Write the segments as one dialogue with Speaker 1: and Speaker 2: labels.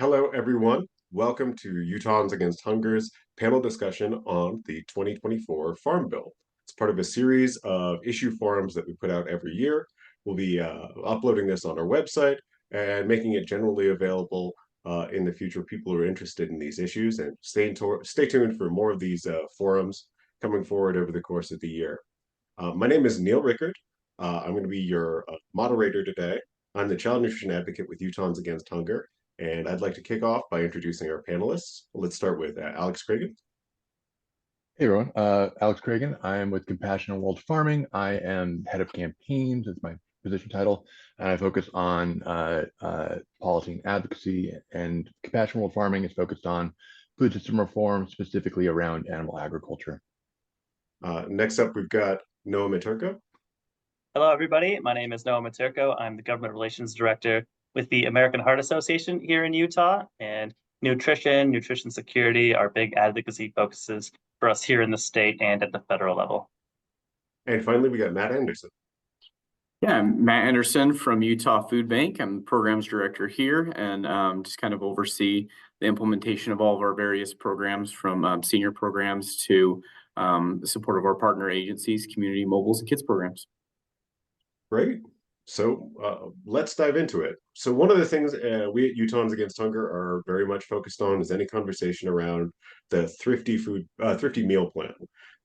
Speaker 1: Hello, everyone. Welcome to Utahns Against Hunger's panel discussion on the 2024 Farm Bill. It's part of a series of issue forums that we put out every year. We'll be uploading this on our website and making it generally available in the future. People who are interested in these issues, and stay tuned for more of these forums coming forward over the course of the year. My name is Neil Rickard. I'm going to be your moderator today. I'm the Child Nutrition Advocate with Utahns Against Hunger, and I'd like to kick off by introducing our panelists. Let's start with Alex Cragun.
Speaker 2: Hey everyone, Alex Cragun. I am with Compassion and World Farming. I am head of campaigns, is my position title, and I focus on policy and advocacy. And Compassion World Farming is focused on food system reform, specifically around animal agriculture.
Speaker 1: Next up, we've got Noah Miterko.
Speaker 3: Hello, everybody. My name is Noah Miterko. I'm the Government Relations Director with the American Heart Association here in Utah. And nutrition security are big advocacy focuses for us here in the state and at the federal level.
Speaker 1: And finally, we got Matt Anderson.
Speaker 4: Yeah, I'm Matt Anderson from Utah Food Bank. I'm the programs director here and just kind of oversee the implementation of all of our various programs from senior programs to the support of our partner agencies, community mobiles, and kids programs.
Speaker 1: Great. So let's dive into it. So one of the things we at Utahns Against Hunger are very much focused on is any conversation around the thrifty meal plan.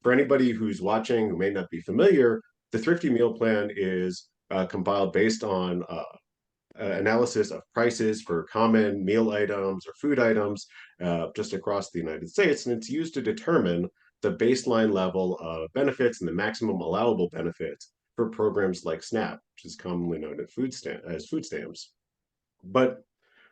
Speaker 1: For anybody who's watching who may not be familiar, the thrifty meal plan is compiled based on analysis of prices for common meal items or food items just across the United States, and it's used to determine the baseline level of benefits and the maximum allowable benefits for programs like SNAP, which is commonly known as food stamps. But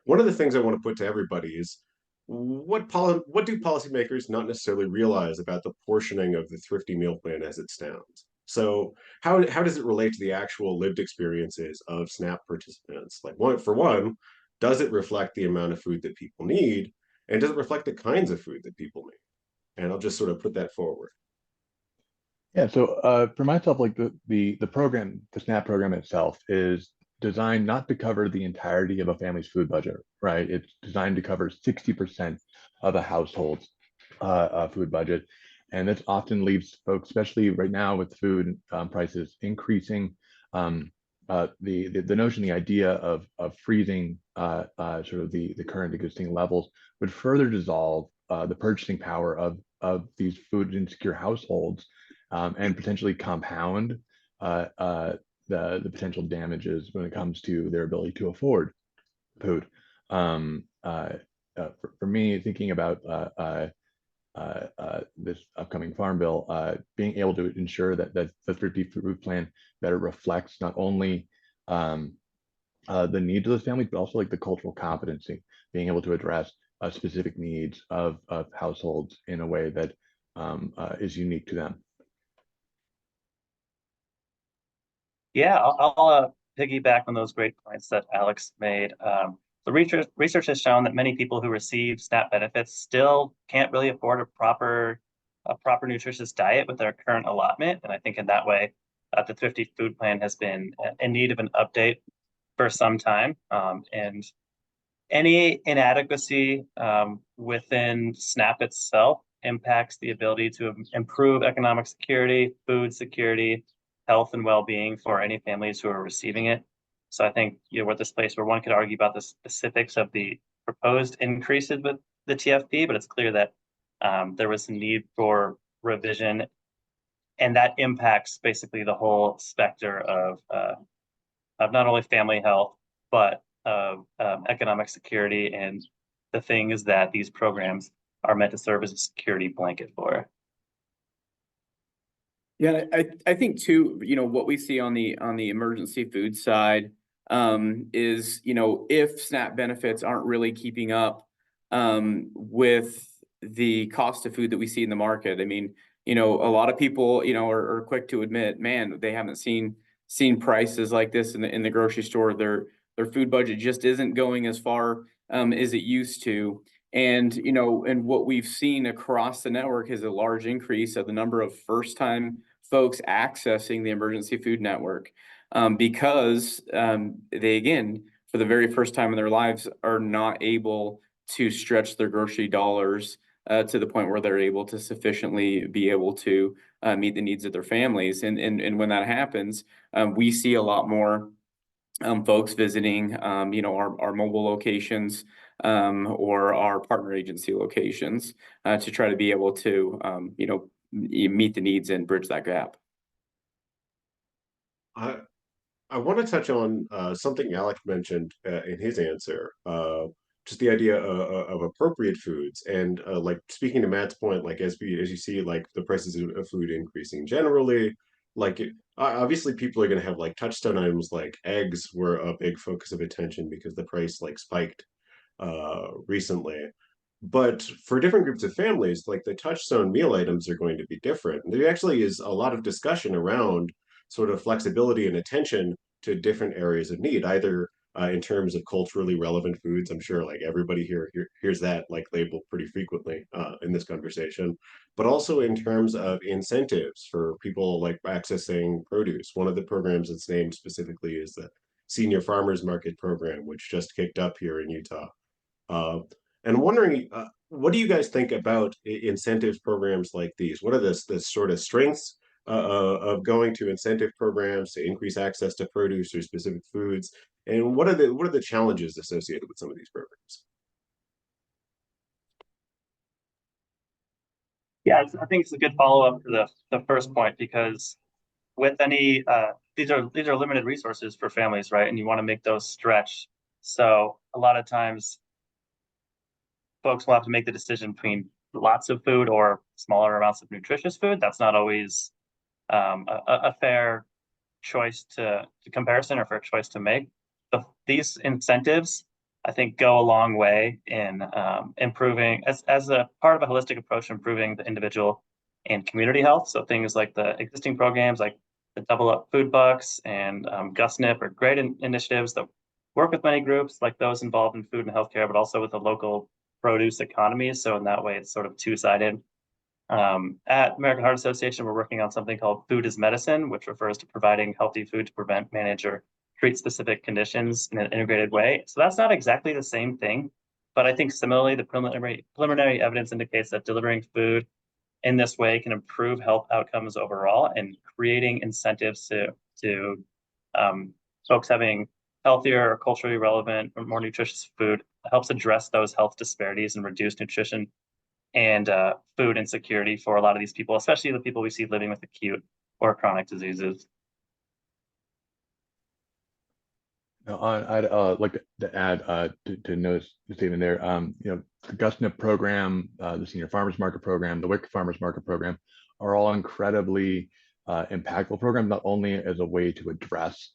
Speaker 1: one of the things I want to put to everybody is what do policymakers not necessarily realize about the portioning of the thrifty meal plan as it stands? So how does it relate to the actual lived experiences of SNAP participants? Like for one, does it reflect the amount of food that people need? And does it reflect the kinds of food that people need? And I'll just sort of put that forward.
Speaker 2: Yeah, so for myself, like the program, the SNAP program itself is designed not to cover the entirety of a family's food budget, right? It's designed to cover 60% of a household's food budget. And this often leaves folks, especially right now with food prices increasing, the notion, the idea of freezing sort of the current existing levels would further dissolve the purchasing power of these food insecure households. And potentially compound the potential damages when it comes to their ability to afford food. For me, thinking about this upcoming farm bill, being able to ensure that the thrifty food plan better reflects not only the needs of those families, but also like the cultural competency, being able to address specific needs of households in a way that is unique to them.
Speaker 3: Yeah, I'll piggyback on those great points that Alex made. The research has shown that many people who receive SNAP benefits still can't really afford a proper nutritious diet with their current allotment. And I think in that way, the thrifty food plan has been in need of an update for some time. And any inadequacy within SNAP itself impacts the ability to improve economic security, food security, health and well-being for any families who are receiving it. So I think we're at this place where one could argue about the specifics of the proposed increases with the TFP, but it's clear that there was a need for revision, and that impacts basically the whole specter of not only family health, but of economic security and the things that these programs are meant to serve as a security blanket for.
Speaker 4: Yeah, I think too, what we see on the emergency food side is, if SNAP benefits aren't really keeping up with the cost of food that we see in the market. I mean, a lot of people, are quick to admit, man, they haven't seen prices like this in the grocery store. Their food budget just isn't going as far as it used to. And, and what we've seen across the network is a large increase of the number of first-time folks accessing the emergency food network because they, again, for the very first time in their lives, are not able to stretch their grocery dollars to the point where they're able to sufficiently be able to meet the needs of their families. And when that happens, we see a lot more folks visiting, our mobile locations or our partner agency locations to try to be able to, meet the needs and bridge that gap.
Speaker 1: I I want to touch on something Alec mentioned in his answer, just the idea of appropriate foods, and like speaking to Matt's point, like as you see like the prices of food increasing generally, like obviously people are going to have like touchstone items like eggs were a big focus of attention because the price like spiked recently. But for different groups of families, like the touchstone meal items are going to be different. There actually is a lot of discussion around sort of flexibility and attention to different areas of need, either in terms of culturally relevant foods. I'm sure like everybody here hears that like label pretty frequently in this conversation, but also in terms of incentives for people like accessing produce. One of the programs that's named specifically is the Senior Farmers Market Program, which just kicked up here in Utah. Uh, and I'm wondering, what do you guys think about incentive programs like these? What are the sort of strengths of going to incentive programs to increase access to produce or specific foods? And what are the challenges associated with some of these programs?
Speaker 3: Yeah, I think it's a good follow-up to the first point, because with any these are limited resources for families, right? And you want to make those stretch. So a lot of times folks will have to make the decision between lots of food or smaller amounts of nutritious food. That's not always a fair choice to comparison or fair choice to make. These incentives, I think, go a long way in improving as a part of a holistic approach, improving the individual and community health. So things like the existing programs, like the Double Up Food Bucks and GusNIP, are great initiatives that work with many groups, like those involved in food and healthcare, but also with the local produce economies. So in that way, it's sort of two-sided. At American Heart Association, we're working on something called Food is Medicine, which refers to providing healthy food to prevent, manage, or treat specific conditions in an integrated way. So that's not exactly the same thing, but I think similarly, the preliminary evidence indicates that delivering food in this way can improve health outcomes overall, and creating incentives to folks having healthier or culturally relevant or more nutritious food helps address those health disparities and reduce nutrition and food insecurity for a lot of these people, especially the people we see living with acute or chronic diseases.
Speaker 2: Now, I'd like to add to Noah's statement there. The GusNIP program, the Senior Farmers Market program, the WIC Farmers Market program are all incredibly impactful programs, not only as a way to address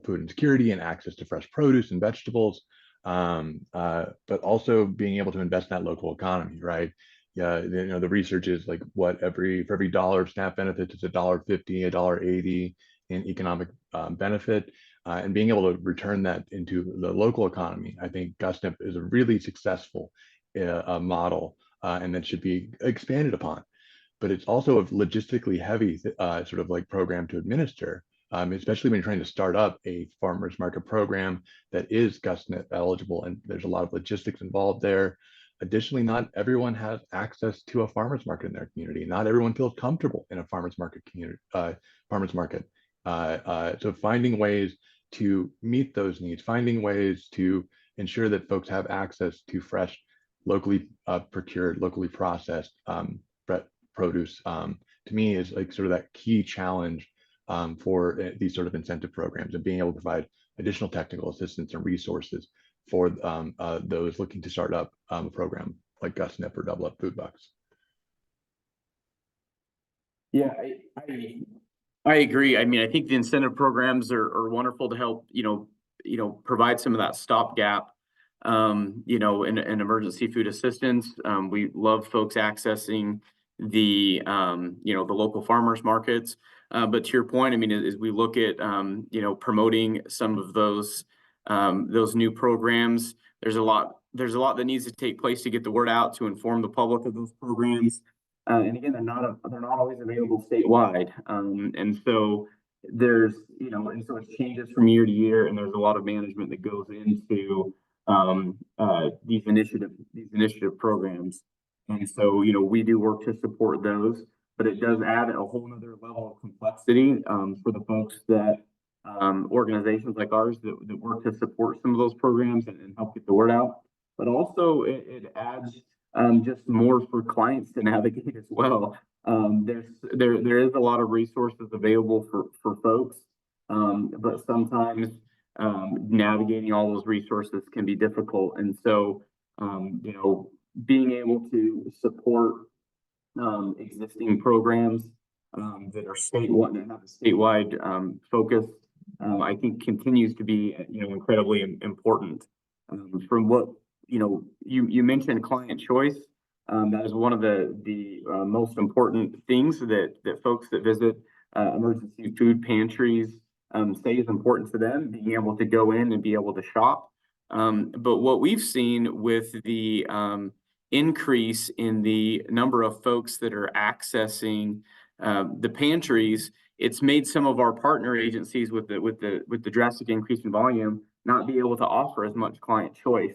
Speaker 2: food insecurity and access to fresh produce and vegetables, but also being able to invest in that local economy, right? Yeah, the research is like for every dollar of SNAP benefits, it's $1.50, $1.80 in economic benefit. And being able to return that into the local economy, I think GusNIP is a really successful model, and that should be expanded upon. But it's also a logistically heavy sort of like program to administer, especially when you're trying to start up a farmers market program that is GusNIP eligible, and there's a lot of logistics involved there. Additionally, not everyone has access to a farmers market in their community. Not everyone feels comfortable in a farmers market community, farmers market. So finding ways to meet those needs, finding ways to ensure that folks have access to fresh, locally procured, locally processed produce, to me is like sort of that key challenge for these sort of incentive programs, and being able to provide additional technical assistance and resources for those looking to start up a program like GusNIP or Double Up Food Bucks.
Speaker 4: Yeah, I agree. I mean, I think the incentive programs are wonderful to help, provide some of that stopgap, and emergency food assistance. We love folks accessing the local farmers markets. But to your point, I mean, as we look at, promoting some of those new programs, there's a lot that needs to take place to get the word out, to inform the public of those programs. And again, they're not always available statewide. And so, there's, and so it changes from year to year, and there's a lot of management that goes into these initiative programs. And so, we do work to support those, but it does add a whole nother level of complexity for the folks that organizations like ours that work to support some of those programs and help get the word out. But also it adds just more for clients to navigate as well. There is a lot of resources available for folks, but sometimes navigating all those resources can be difficult. And so, being able to support existing programs that are statewide, that have a statewide focus, I think continues to be, incredibly important. From what, you mentioned client choice. That is one of the most important things that folks that visit emergency food pantries say is important to them, being able to go in and be able to shop. But what we've seen with the increase in the number of folks that are accessing the pantries, it's made some of our partner agencies with the drastic increase in volume not be able to offer as much client choice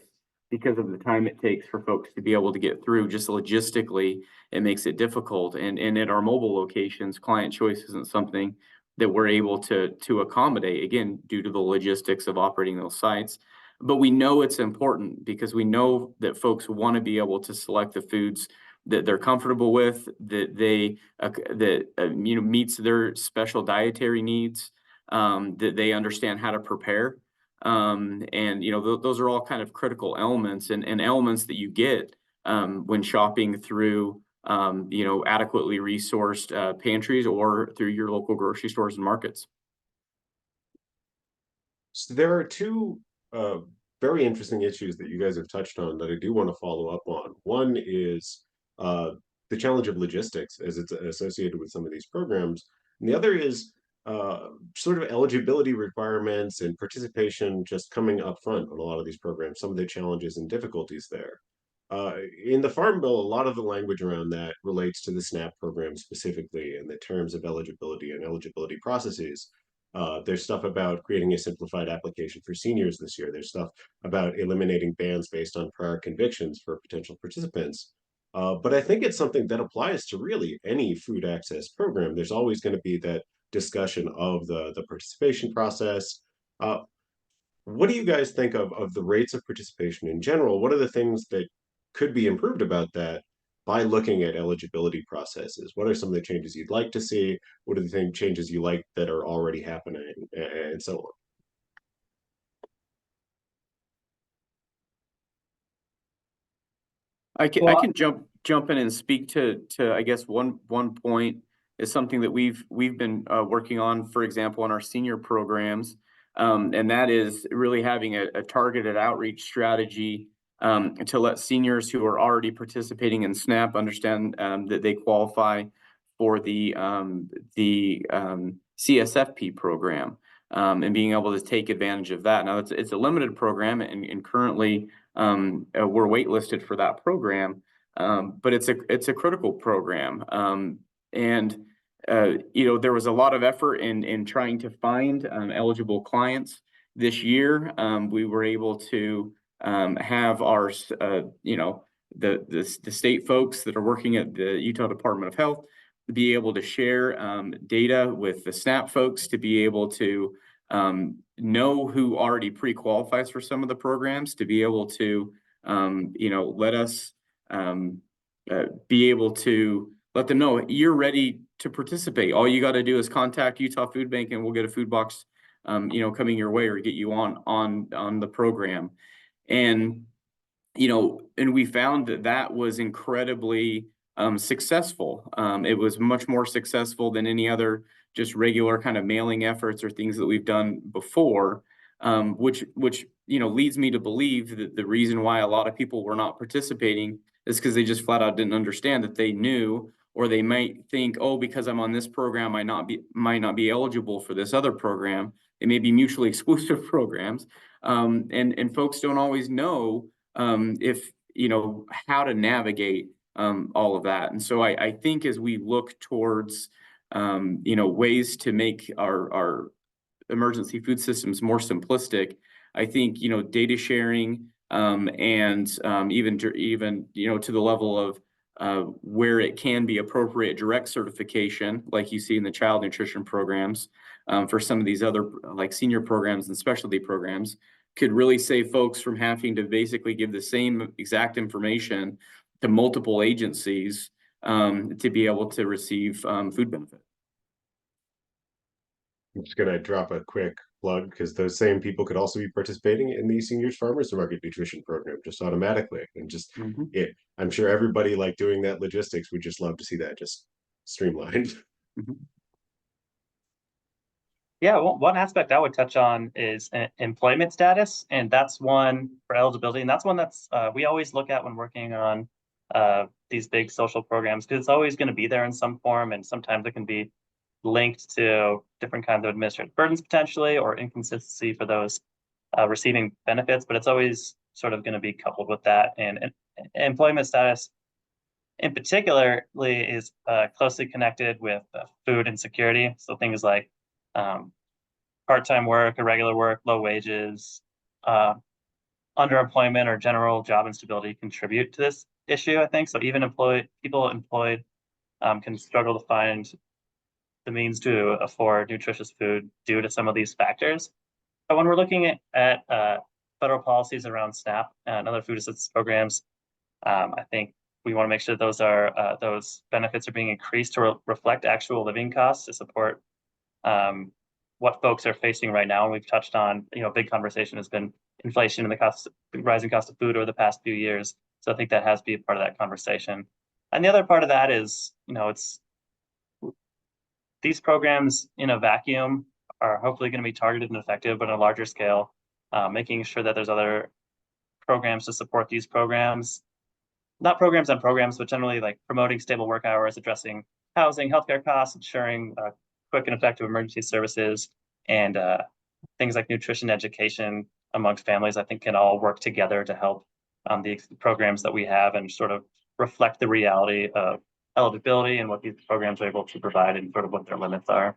Speaker 4: because of the time it takes for folks to be able to get through. Just logistically, it makes it difficult. And at our mobile locations, client choice isn't something that we're able to accommodate, again, due to the logistics of operating those sites. But we know it's important because we know that folks want to be able to select the foods that they're comfortable with, that meets their special dietary needs, that they understand how to prepare. And those are all kind of critical elements and elements that you get when shopping through adequately resourced pantries or through your local grocery stores and markets.
Speaker 1: So there are two very interesting issues that you guys have touched on that I do want to follow up on. One is the challenge of logistics as it's associated with some of these programs. And the other is sort of eligibility requirements and participation just coming up front on a lot of these programs, some of the challenges and difficulties there. In the Farm Bill, a lot of the language around that relates to the SNAP program specifically and the terms of eligibility and eligibility processes. There's stuff about creating a simplified application for seniors this year. There's stuff about eliminating bans based on prior convictions for potential participants. But I think it's something that applies to really any food access program. There's always going to be that discussion of the participation process. What do you guys think of the rates of participation in general? What are the things that could be improved about that by looking at eligibility processes? What are some of the changes you'd like to see? What are the changes you like that are already happening, and so on?
Speaker 4: I can jump in and speak to I guess one point is something that we've been working on, for example, in our senior programs, and that is really having a targeted outreach strategy to let seniors who are already participating in SNAP understand that they qualify for the CSFP program, and being able to take advantage of that. Now it's a limited program, and currently we're waitlisted for that program, but it's a critical program, and there was a lot of effort in trying to find eligible clients this year. We were able to have our the state folks that are working at the Utah Department of Health to be able to share data with the SNAP folks to be able to know who already pre-qualifies for some of the programs, to be able to let us be able to let them know you're ready to participate. All you got to do is contact Utah Food Bank and we'll get a food box coming your way or get you on the program. And and we found that was incredibly successful. It was much more successful than any other just regular kind of mailing efforts or things that we've done before, which leads me to believe that the reason why a lot of people were not participating is because they just flat out didn't understand that they knew, or they might think, oh, because I'm on this program, I might not be eligible for this other program. It may be mutually exclusive programs, and folks don't always know if how to navigate all of that. And so I think as we look towards ways to make our emergency food systems more simplistic. I think, data sharing, and even to the level of where it can be appropriate, direct certification, like you see in the child nutrition programs, for some of these other like senior programs and specialty programs, could really save folks from having to basically give the same exact information to multiple agencies to be able to receive food benefit.
Speaker 1: I'm just going to drop a quick plug because those same people could also be participating in the Seniors Farmers Market Nutrition Program just automatically. And just it, I'm sure everybody like doing that logistics would just love to see that just streamlined.
Speaker 3: Yeah, one aspect I would touch on is employment status, and that's one for eligibility, and that's one that's we always look at when working on these big social programs, because it's always going to be there in some form, and sometimes it can be linked to different kinds of administrative burdens potentially, or inconsistency for those receiving benefits, but it's always sort of going to be coupled with that. And employment status in particularly is closely connected with food insecurity. So things like part-time work, irregular work, low wages, underemployment, or general job instability contribute to this issue, I think. So even people employed can struggle to find the means to afford nutritious food due to some of these factors. But when we're looking at federal policies around SNAP and other food assistance programs, I think we want to make sure those benefits are being increased to reflect actual living costs to support what folks are facing right now. And we've touched on, a big conversation has been inflation and the rising cost of food over the past few years. So I think that has to be a part of that conversation. And the other part of that is, it's these programs in a vacuum are hopefully going to be targeted and effective, but on a larger scale, making sure that there's other programs to support these programs, not programs on programs, but generally like promoting stable work hours, addressing housing, healthcare costs, ensuring quick and effective emergency services, and things like nutrition education amongst families, I think can all work together to help the programs that we have and sort of reflect the reality of eligibility and what these programs are able to provide and sort of what their limits are.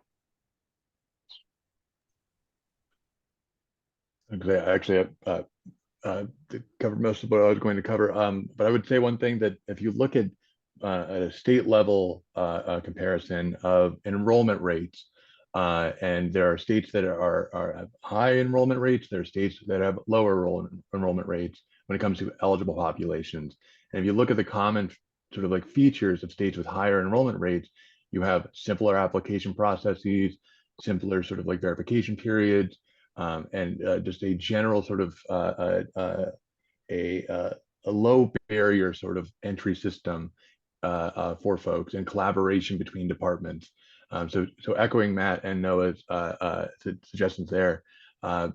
Speaker 2: Actually, covered most of what I was going to cover. But I would say one thing, that if you look at a state level comparison of enrollment rates, and there are states that have high enrollment rates, there are states that have lower enrollment rates when it comes to eligible populations. And if you look at the common sort of like features of states with higher enrollment rates, you have simpler application processes, simpler sort of like verification periods, and just a general sort of a low barrier sort of entry system for folks, and collaboration between departments. So echoing Matt and Noah's suggestions there,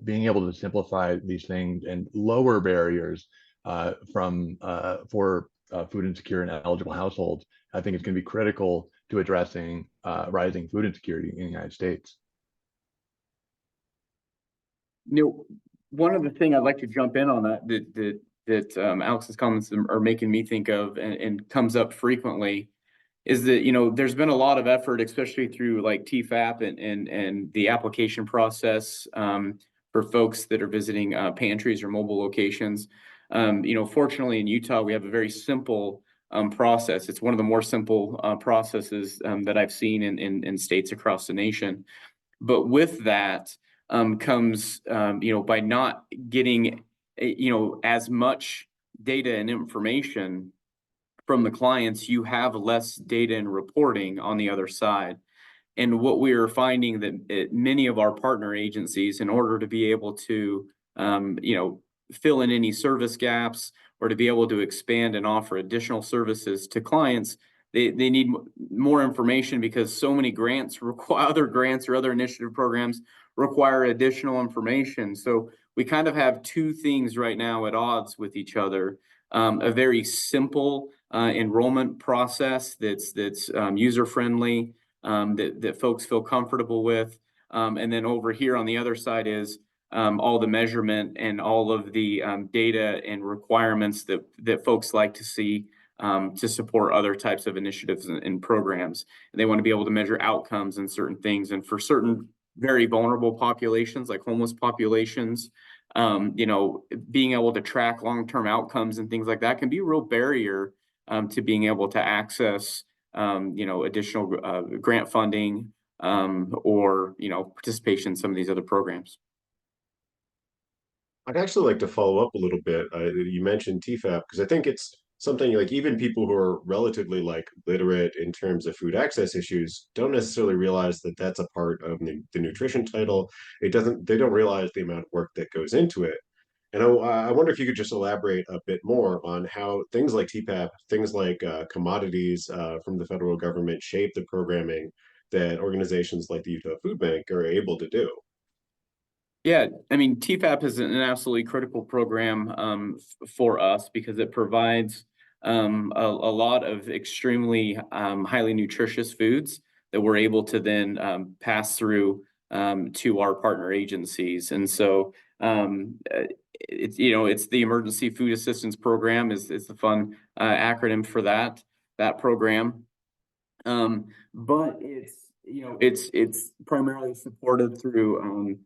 Speaker 2: being able to simplify these things and lower barriers for food insecure and eligible households, I think it's going to be critical to addressing rising food insecurity in the United States.
Speaker 4: One of the things I'd like to jump in on that Alex's comments are making me think of, and comes up frequently, is that there's been a lot of effort, especially through like TFAP and the application process for folks that are visiting pantries or mobile locations. Fortunately in Utah we have a very simple process. It's one of the more simple processes that I've seen in states across the nation. But with that comes by not getting as much data and information from the clients, you have less data and reporting on the other side. And what we are finding that many of our partner agencies, in order to be able to fill in any service gaps or to be able to expand and offer additional services to clients, they need more information, because so many grants require other grants or other initiative programs require additional information. So we kind of have two things right now at odds with each other. A very simple enrollment process that's user friendly, that folks feel comfortable with, and then over here on the other side is all the measurement and all of the data and requirements that folks like to see to support other types of initiatives and programs. And they want to be able to measure outcomes and certain things. And for certain very vulnerable populations, like homeless populations, being able to track long-term outcomes and things like that can be a real barrier to being able to access, additional grant funding or participation in some of these other programs.
Speaker 1: I'd actually like to follow up a little bit. You mentioned TFAP because I think it's something like even people who are relatively like literate in terms of food access issues don't necessarily realize that that's a part of the nutrition title. They don't realize the amount of work that goes into it. And I wonder if you could just elaborate a bit more on how things like TPAP, things like commodities from the federal government shape the programming that organizations like the Utah Food Bank are able to do.
Speaker 4: Yeah, I mean, TFAP is an absolutely critical program for us because it provides a lot of extremely highly nutritious foods that we're able to then pass through to our partner agencies. And so it's the Emergency Food Assistance Program is the fun acronym for that program. But it's primarily supported through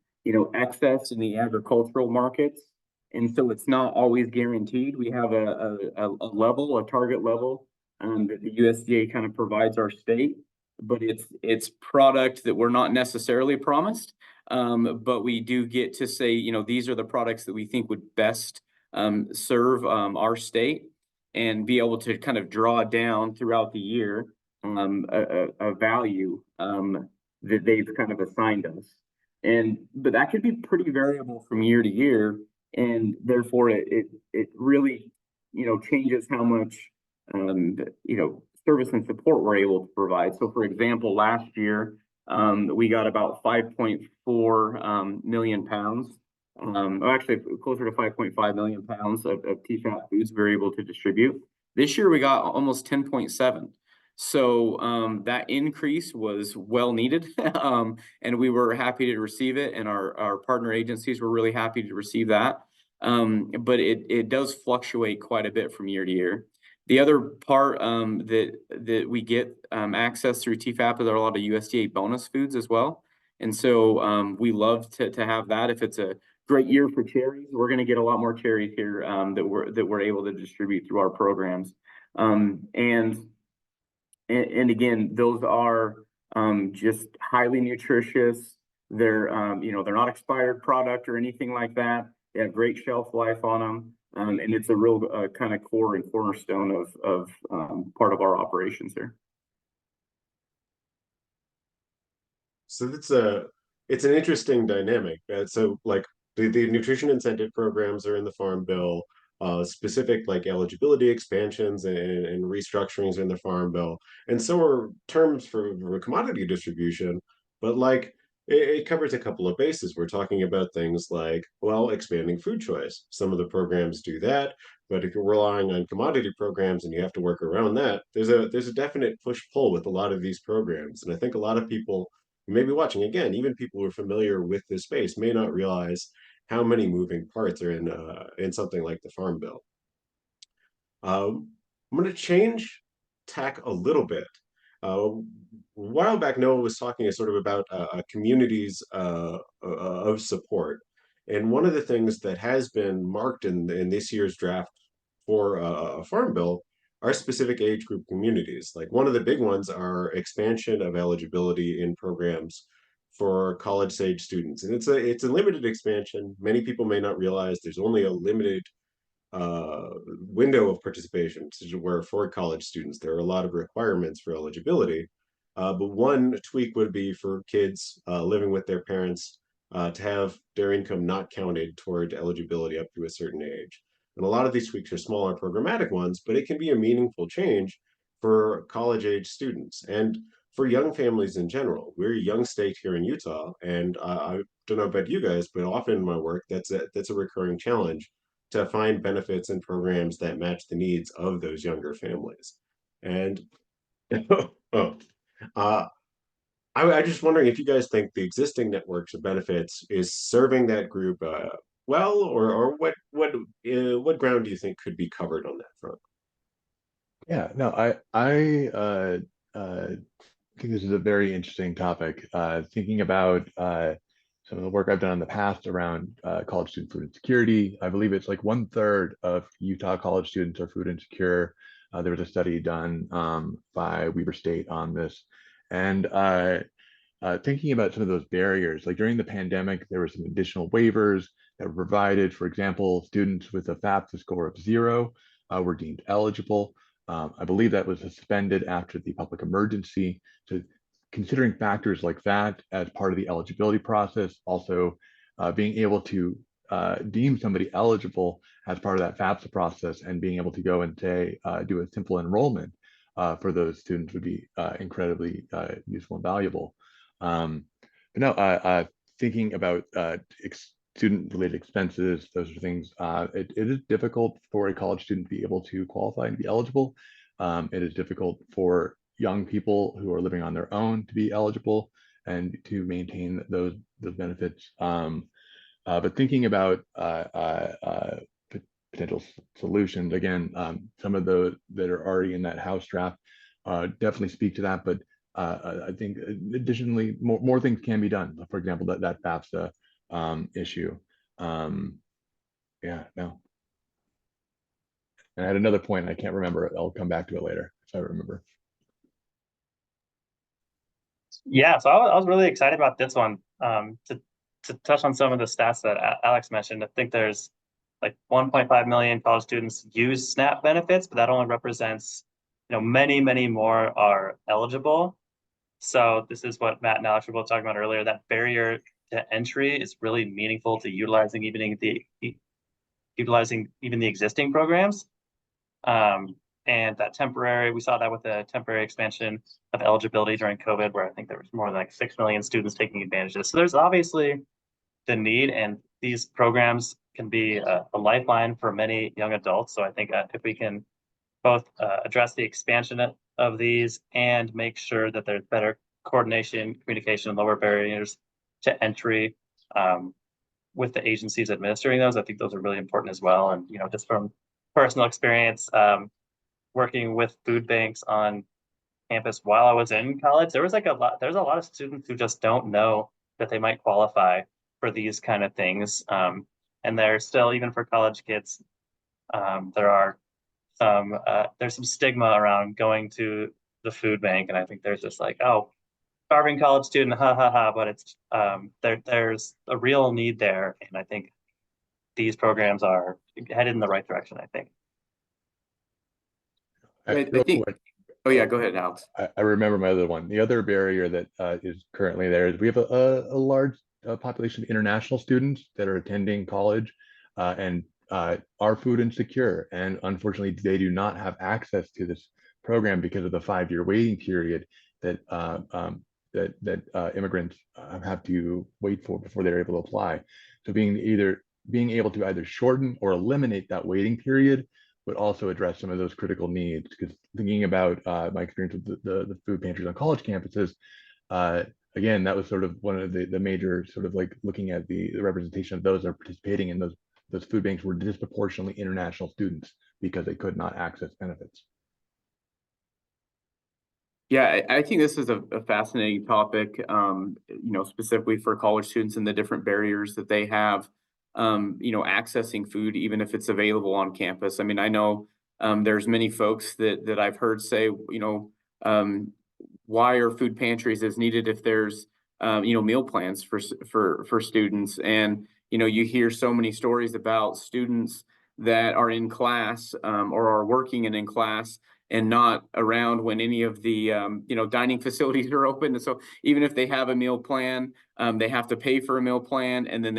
Speaker 4: excess in the agricultural markets. And so it's not always guaranteed. We have a target level that the USDA kind of provides our state, but it's product that we're not necessarily promised. But we do get to say, these are the products that we think would best serve our state and be able to kind of draw down throughout the year a value that they've kind of assigned us. But that could be pretty variable from year to year, and therefore it really changes how much service and support we're able to provide. So for example, last year we got about 5.4 million pounds, actually closer to 5.5 million pounds of TFAP foods we were able to distribute. This year we got almost 10.7. So that increase was well needed, and we were happy to receive it, and our partner agencies were really happy to receive that. But it does fluctuate quite a bit from year to year. The other part that we get access through TFAP is there are a lot of USDA bonus foods as well, and so we love to have that. If it's a great year for cherries, we're going to get a lot more cherries here that we're able to distribute through our programs, and again, those are just highly nutritious. They're they're not expired product or anything like that. They have great shelf life on them, and it's a real kind of core and cornerstone of part of our operations here.
Speaker 1: So it's an interesting dynamic. So like the nutrition incentive programs are in the Farm Bill. Specific like eligibility expansions and restructurings in the Farm Bill, and so are terms for commodity distribution. But like it covers a couple of bases. We're talking about things like, well, expanding food choice. Some of the programs do that, but if you're relying on commodity programs and you have to work around that, there's a definite push-pull with a lot of these programs. And I think a lot of people who may be watching, again, even people who are familiar with this space may not realize how many moving parts are in something like the Farm Bill. I'm going to change tack a little bit. A while back, Noah was talking sort of about communities of support, and one of the things that has been marked in this year's draft for a Farm Bill are specific age group communities. Like one of the big ones are expansion of eligibility in programs for college age students, and it's a limited expansion. Many people may not realize there's only a limited window of participation where for college students there are a lot of requirements for eligibility. But one tweak would be for kids living with their parents to have their income not counted toward eligibility up to a certain age. And a lot of these tweaks are smaller programmatic ones, but it can be a meaningful change for college age students and for young families in general. We're a young state here in Utah, and I don't know about you guys, but often in my work, that's a recurring challenge to find benefits and programs that match the needs of those younger families. And oh, uh, I just wondering if you guys think the existing networks of benefits is serving that group well, or what ground do you think could be covered on that front?
Speaker 2: Yeah, no, I think this is a very interesting topic. Thinking about some of the work I've done in the past around college student food insecurity, I believe it's like 1/3 of Utah college students are food insecure. There was a study done by Weber State on this, and thinking about some of those barriers, like during the pandemic, there were some additional waivers that were provided. For example, students with a FAFSA score of 0 were deemed eligible. I believe that was suspended after the public emergency. So considering factors like that as part of the eligibility process, also being able to deem somebody eligible as part of that FAFSA process and being able to go and say, do a simple enrollment for those students would be incredibly useful and valuable. But no, thinking about student-related expenses, those are things. It is difficult for a college student to be able to qualify and be eligible. It is difficult for young people who are living on their own to be eligible and to maintain those benefits. But thinking about potential solutions, again, some of those that are already in that House draft definitely speak to that. But I think additionally, more things can be done. For example, that FAFSA issue. Yeah, no. And I had another point, I can't remember it. I'll come back to it later if I remember.
Speaker 3: Yeah, so I was really excited about this one. To touch on some of the stats that Alex mentioned, I think there's like 1.5 million college students use SNAP benefits, but that only represents, many, many more are eligible. So this is what Matt and Alex were both talking about earlier. That barrier to entry is really meaningful to utilizing even the existing programs. And that we saw that with the temporary expansion of eligibility during COVID, where I think there was more than like 6 million students taking advantage of this. So there's obviously the need, and these programs can be a lifeline for many young adults. So I think if we can both address the expansion of these and make sure that there's better coordination, communication, and lower barriers to entry with the agencies administering those, I think those are really important as well. And, just from personal experience, working with food banks on campus while I was in college, there's a lot of students who just don't know that they might qualify for these kind of things. And there's still, even for college kids, there's some stigma around going to the food bank. And I think there's just like, oh, starving college student, ha ha ha, but it's there's a real need there. And I think these programs are headed in the right direction, I think.
Speaker 4: I think, oh yeah, go ahead, Alex.
Speaker 2: I remember my other one. The other barrier that is currently there is we have a large population of international students that are attending college and are food insecure. And unfortunately, they do not have access to this program because of the 5-year waiting period that immigrants have to wait for before they're able to apply. So being able to either shorten or eliminate that waiting period would also address some of those critical needs. Because thinking about my experience with the food pantries on college campuses, again, that was sort of one of the major sort of like looking at the representation of those that are participating in those food banks were disproportionately international students because they could not access benefits.
Speaker 4: Yeah, I think this is a fascinating topic, specifically for college students and the different barriers that they have, accessing food, even if it's available on campus. I mean, I know there's many folks that I've heard say, why are food pantries as needed if there's, meal plans for students? And, you hear so many stories about students that are in class or are working and in class and not around when any of the dining facilities are open. And so even if they have a meal plan, they have to pay for a meal plan, and then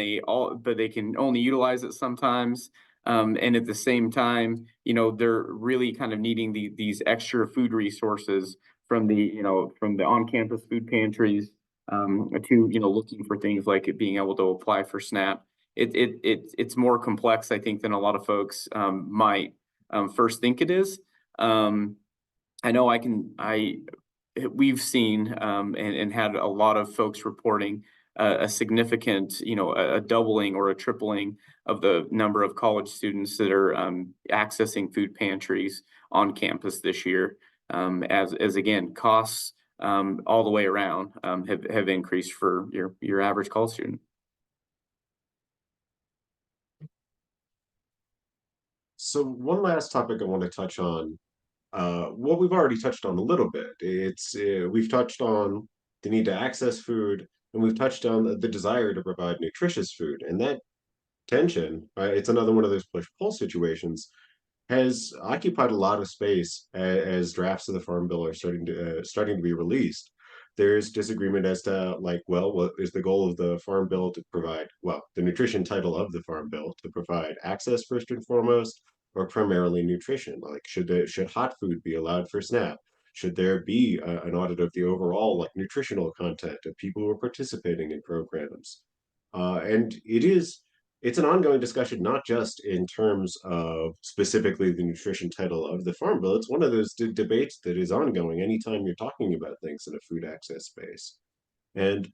Speaker 4: but they can only utilize it sometimes. And at the same time, they're really kind of needing these extra food resources from the on-campus food pantries to looking for things like it being able to apply for SNAP. It's more complex, I think, than a lot of folks might first think it is. I know we've seen and had a lot of folks reporting a significant, a doubling or a tripling of the number of college students that are accessing food pantries on campus this year, as again, costs all the way around have increased for your average college student.
Speaker 1: So one last topic I want to touch on, what we've already touched on a little bit. It's we've touched on the need to access food, and we've touched on the desire to provide nutritious food, and that tension, it's another one of those push-pull situations, has occupied a lot of space as drafts of the Farm Bill are starting to be released. There's disagreement as to like, well, what is the goal of the Farm Bill to provide? Well, the nutrition title of the Farm Bill to provide access first and foremost, or primarily nutrition. Like, should hot food be allowed for SNAP? Should there be an audit of the overall like nutritional content of people who are participating in programs? And it's an ongoing discussion, not just in terms of specifically the nutrition title of the Farm Bill. It's one of those debates that is ongoing anytime you're talking about things in a food access space. And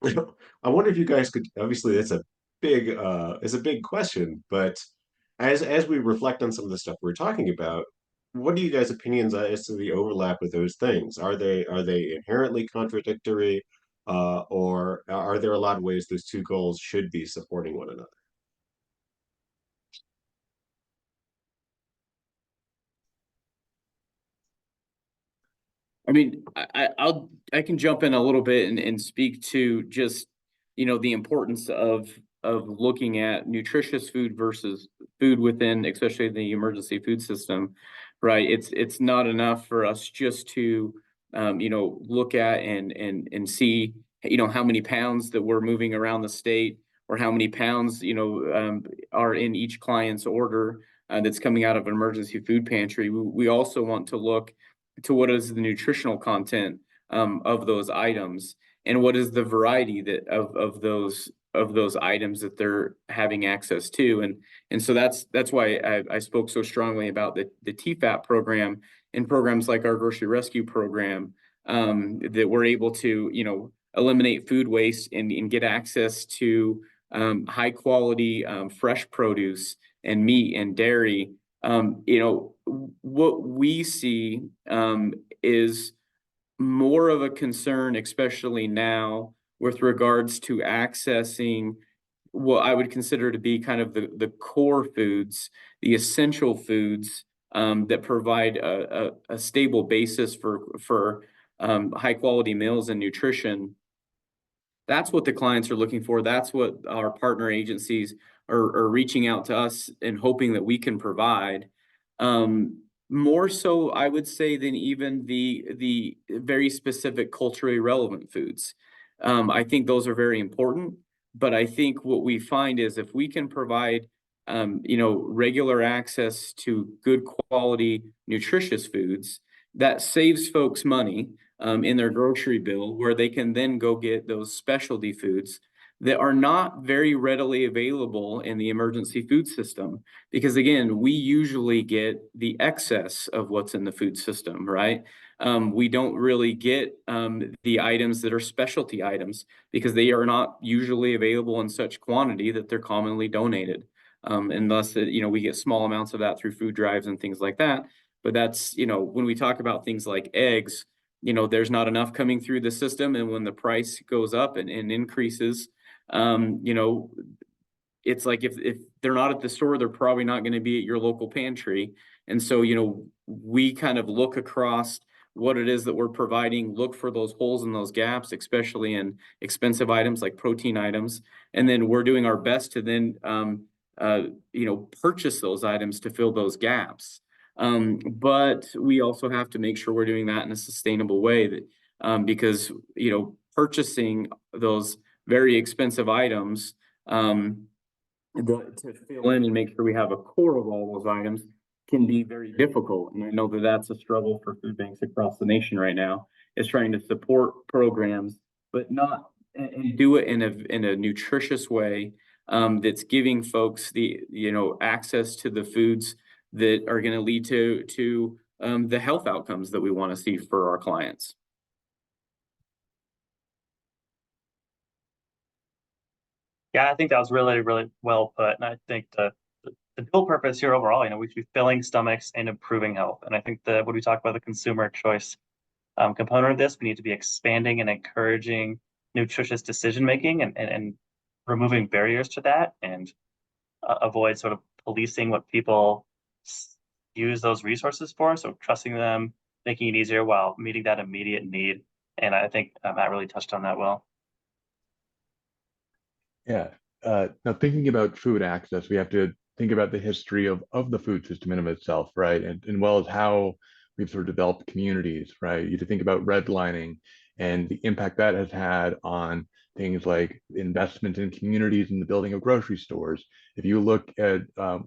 Speaker 1: I wonder if you guys could, obviously that's a big question, but as we reflect on some of the stuff we're talking about, what are you guys' opinions as to the overlap of those things? Are they inherently contradictory, or are there a lot of ways those two goals should be supporting one another?
Speaker 4: I mean, I can jump in a little bit and speak to just, the importance of looking at nutritious food versus food within, especially the emergency food system, right? It's not enough for us just to, look at and see, how many pounds that we're moving around the state, or how many pounds, are in each client's order that's coming out of an emergency food pantry. We also want to look to what is the nutritional content of those items, and what is the variety of those items that they're having access to. And so that's why I spoke so strongly about the TFAP program and programs like our grocery rescue program, that we're able to, eliminate food waste and get access to high quality fresh produce and meat and dairy. What we see is more of a concern, especially now, with regards to accessing what I would consider to be kind of the core foods, the essential foods that provide a stable basis for high quality meals and nutrition. That's what the clients are looking for. That's what our partner agencies are reaching out to us and hoping that we can provide. More so, I would say, than even the very specific culturally relevant foods. I think those are very important, but I think what we find is if we can provide, regular access to good quality, nutritious foods, that saves folks money in their grocery bill, where they can then go get those specialty foods that are not very readily available in the emergency food system. Because again, we usually get the excess of what's in the food system, right? We don't really get the items that are specialty items, because they are not usually available in such quantity that they're commonly donated. Unless we get small amounts of that through food drives and things like that. But that's, when we talk about things like eggs, there's not enough coming through the system. And when the price goes up and increases, it's like if they're not at the store, they're probably not going to be at your local pantry. And so, we kind of look across what it is that we're providing, look for those holes and those gaps, especially in expensive items like protein items. And then we're doing our best to then, purchase those items to fill those gaps. But we also have to make sure we're doing that in a sustainable way, that, because, purchasing those very expensive items, to fill in and make sure we have a core of all those items can be very difficult. And I know that that's a struggle for food banks across the nation right now, is trying to support programs, but not and do it in a nutritious way, that's giving folks the, access to the foods that are going to lead to the health outcomes that we want to see for our clients.
Speaker 3: Yeah, I think that was really, really well put. And I think the dual purpose here overall, we should be filling stomachs and improving health. And I think that when we talk about the consumer choice component of this, we need to be expanding and encouraging nutritious decision making and removing barriers to that and avoid sort of policing what people use those resources for. So trusting them, making it easier while meeting that immediate need. And I think Matt really touched on that well.
Speaker 2: Yeah. Now thinking about food access, we have to think about the history of the food system in of itself, right? And well as how we've sort of developed communities, right? You have to think about redlining and the impact that has had on things like investment in communities and the building of grocery stores. If you look at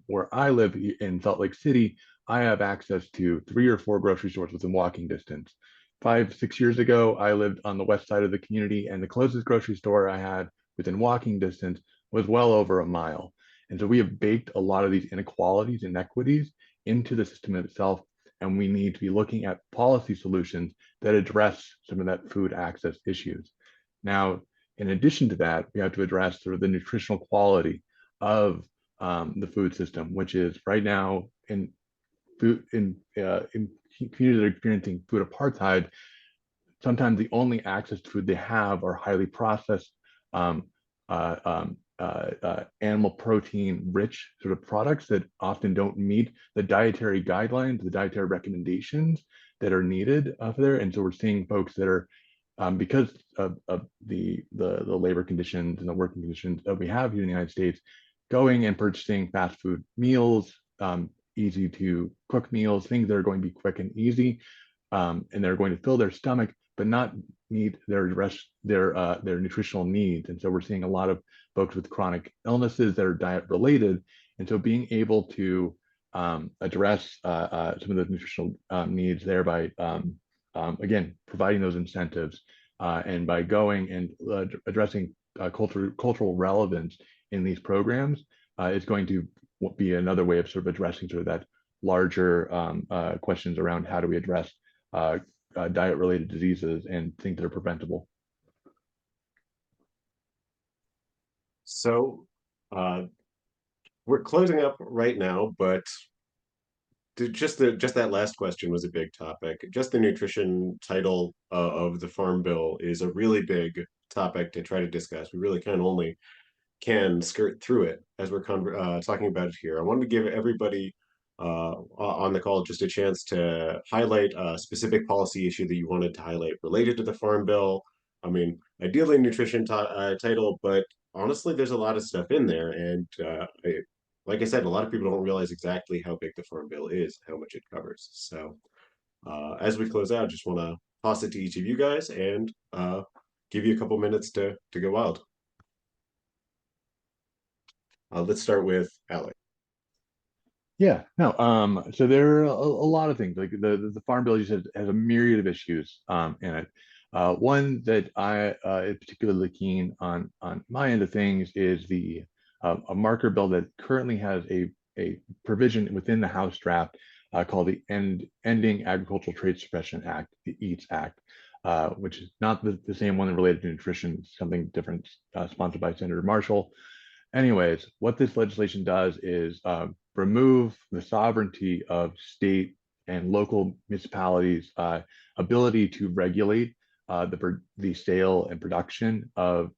Speaker 2: where I live in Salt Lake City, I have access to 3 or 4 grocery stores within walking distance. 5, 6 years ago, I lived on the west side of the community, and the closest grocery store I had within walking distance was well over a mile. And so we have baked a lot of these inequalities and inequities into the system itself. And we need to be looking at policy solutions that address some of that food access issues. Now, in addition to that, we have to address sort of the nutritional quality of the food system, which is right now in communities that are experiencing food apartheid, sometimes the only access to food they have are highly processed um, animal protein rich sort of products that often don't meet the dietary guidelines, the dietary recommendations that are needed for there. And so we're seeing folks that are, because of the labor conditions and the working conditions that we have here in the United States, going and purchasing fast food meals, easy to cook meals, things that are going to be quick and easy, and they're going to fill their stomach, but not meet their nutritional needs. And so we're seeing a lot of folks with chronic illnesses that are diet related. And so being able to address some of those nutritional needs there by again providing those incentives and by going and addressing cultural relevance in these programs is going to be another way of sort of addressing sort of that larger questions around how do we address diet-related diseases and things that are preventable.
Speaker 1: So we're closing up right now, but just that last question was a big topic. Just the nutrition title of the Farm Bill is a really big topic to try to discuss. We really can skirt through it as we're talking about it here. I wanted to give everybody on the call just a chance to highlight a specific policy issue that you wanted to highlight related to the Farm Bill. I mean, ideally nutrition title, but honestly, there's a lot of stuff in there, and like I said, a lot of people don't realize exactly how big the Farm Bill is, how much it covers. So, as we close out, just want to toss it to each of you guys and give you a couple minutes to go wild. Let's start with Alex.
Speaker 2: Yeah, no. So there are a lot of things. Like the Farm Bill, you said, has a myriad of issues in it. One that I is particularly keen on my end of things is the a marker bill that currently has a provision within the House draft called the Ending Agricultural Trade Suppression Act, the EATS Act, which is not the same one related to nutrition, something different, sponsored by Senator Marshall. Anyways, what this legislation does is remove the sovereignty of state and local municipalities' ability to regulate the sale and production of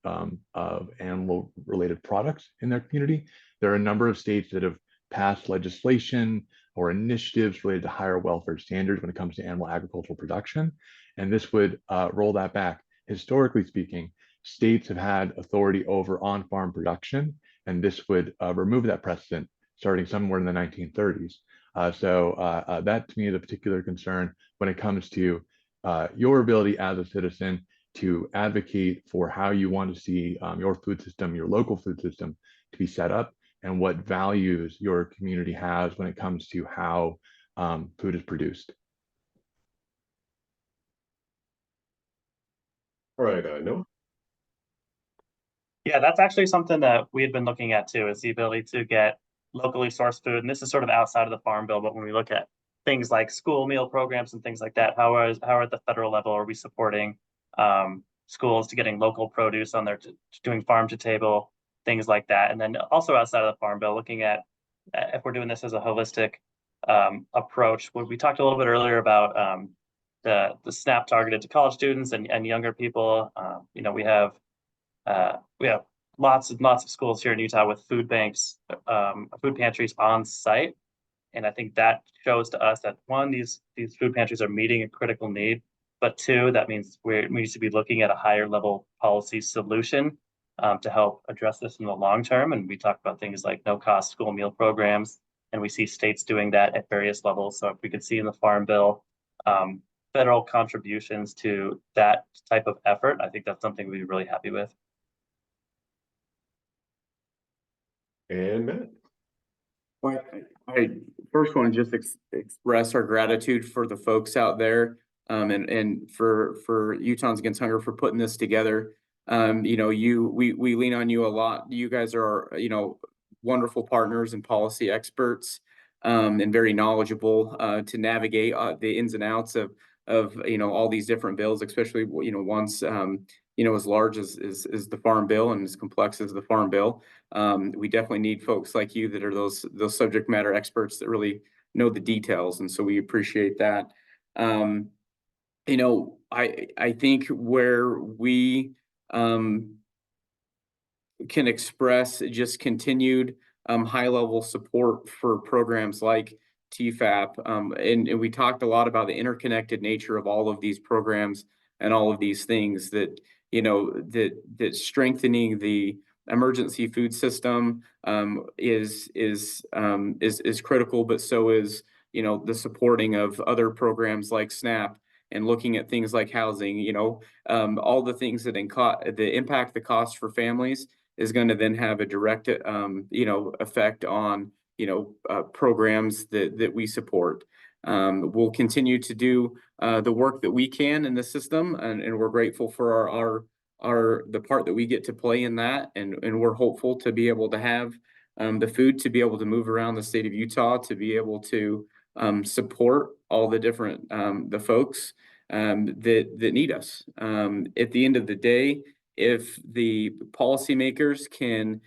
Speaker 2: animal-related products in their community. There are a number of states that have passed legislation or initiatives related to higher welfare standards when it comes to animal agricultural production, and this would roll that back. Historically speaking, states have had authority over on-farm production, and this would remove that precedent starting somewhere in the 1930s. So that to me is a particular concern when it comes to your ability as a citizen to advocate for how you want to see your food system, your local food system to be set up, and what values your community has when it comes to how food is produced.
Speaker 1: All right, Noah.
Speaker 3: Yeah, that's actually something that we had been looking at too, is the ability to get locally sourced food. And this is sort of outside of the Farm Bill, but when we look at things like school meal programs and things like that, how at the federal level are we supporting schools to getting local produce on their doing farm to table things like that. And then also outside of the Farm Bill, looking at if we're doing this as a holistic approach. We talked a little bit earlier about the SNAP targeted to college students and younger people. We have lots of schools here in Utah with food banks, food pantries on site. And I think that shows to us that one, these food pantries are meeting a critical need, but two, that means we need to be looking at a higher level policy solution to help address this in the long term. And we talk about things like no-cost school meal programs, and we see states doing that at various levels. So if we could see in the Farm Bill federal contributions to that type of effort, I think that's something we'd be really happy with.
Speaker 1: And Matt.
Speaker 4: Well, I first want to just express our gratitude for the folks out there, and for Utahns Against Hunger for putting this together. We lean on you a lot. You guys are, wonderful partners and policy experts, and very knowledgeable to navigate the ins and outs of all these different bills, especially once as large as the Farm Bill and as complex as the Farm Bill. We definitely need folks like you that are those subject matter experts that really know the details, and so we appreciate that. I think where we can express just continued high level support for programs like TFAP, and we talked a lot about the interconnected nature of all of these programs and all of these things that that strengthening the emergency food system is critical, but so is the supporting of other programs like SNAP and looking at things like housing. All the things that impact the cost for families is going to then have a direct effect on programs that we support. We'll continue to do the work that we can in the system, and we're grateful for the part that we get to play in that, and we're hopeful to be able to have the food to be able to move around the state of Utah, to be able to support all the different the folks that need us. At the end of the day, if the policymakers can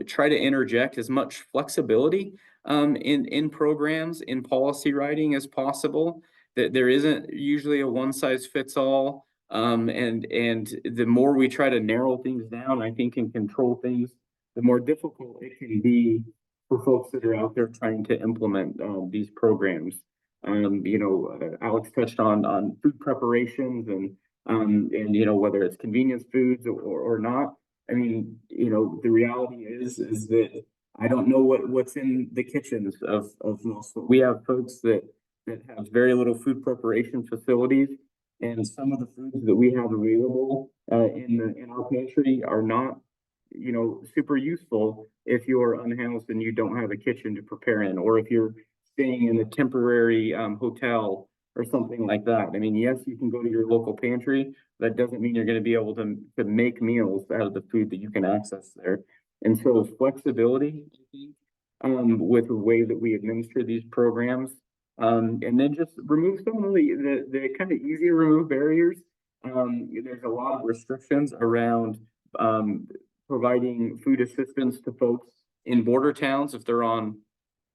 Speaker 4: try to interject as much flexibility in programs, in policy writing as possible, that there isn't usually a one size fits all. And the more we try to narrow things down, I think, and control things, the more difficult it can be for folks that are out there trying to implement these programs. Alex touched on food preparations and whether it's convenience foods or not. I mean, the reality is that I don't know what's in the kitchens of most. We have folks that have very little food preparation facilities, and some of the foods that we have available in our pantry are not super useful if you're unhoused and you don't have a kitchen to prepare in, or if you're staying in a temporary hotel or something like that. I mean, yes, you can go to your local pantry. That doesn't mean you're going to be able to make meals out of the food that you can access there. And so flexibility, with the way that we administer these programs, and then just remove some of the kind of easy to remove barriers. There's a lot of restrictions around providing food assistance to folks in border towns. If they're on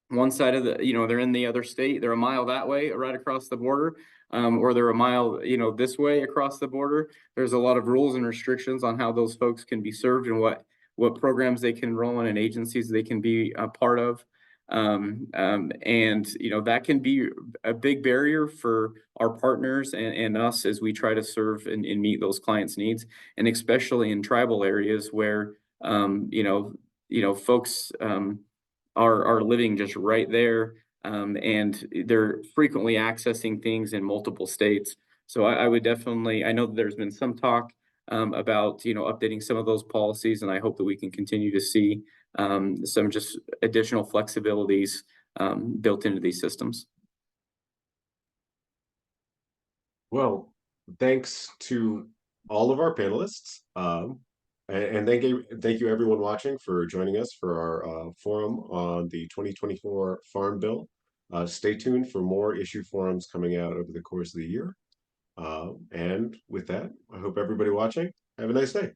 Speaker 4: one side of they're in the other state, they're a mile that way, right across the border, or they're a mile, this way across the border. There's a lot of rules and restrictions on how those folks can be served and what programs they can enroll in and agencies they can be a part of. And that can be a big barrier for our partners and us as we try to serve and meet those clients' needs, and especially in tribal areas where folks are living just right there, and they're frequently accessing things in multiple states. So I would definitely, I know that there's been some talk about updating some of those policies, and I hope that we can continue to see some just additional flexibilities built into these systems.
Speaker 1: Well, thanks to all of our panelists, and thank you everyone watching for joining us for our forum on the 2024 Farm Bill. Stay tuned for more issue forums coming out over the course of the year. And with that, I hope everybody watching have a nice day.